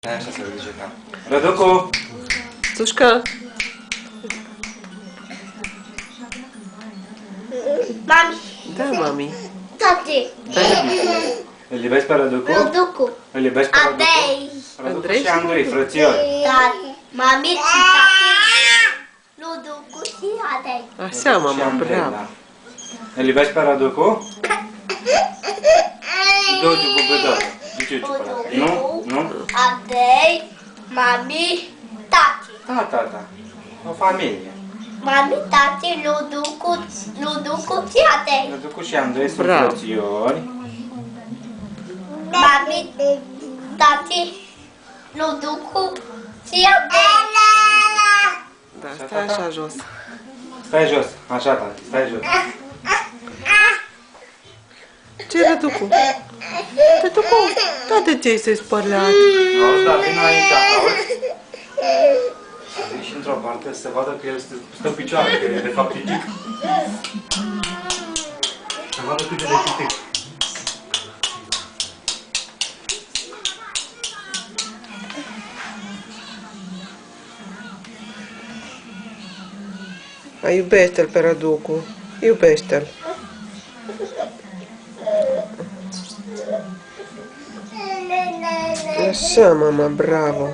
Așa se ridice cap. Răducu! Sușcă! Mami! Da, mami. Tati! Îl iubești pe Răducu? Răducu! Îl iubești pe Răducu? Andrei! Răducu și Andrei, frățiori. Tati! Mami și tati! Răducu și Andrei! Așa, Și mama, Andrei, bravo. da. Îl iubești pe Răducu? Du-te cu bădătă. Nu? Nu? Andrei! Mami! Tati! Da, tata. O familie. Mami, tati, Răducu și Andrei! Răducu și Andrei sunt Bravo. frățiori. Mami, tati, Răducu și Andrei! Da, stai așa jos. Stai jos. Așa, tati. Stai jos. Ce Răducu? Răducu, da, de ce se spălat? Auzi, da, vino aici, auzi? Să și într-o parte să vadă că el stă în picioare, că e de fapt pitic. Să vadă cât de pitic. Iubește-l pe Răducu. Iubește-l. Așa, mama, bravo.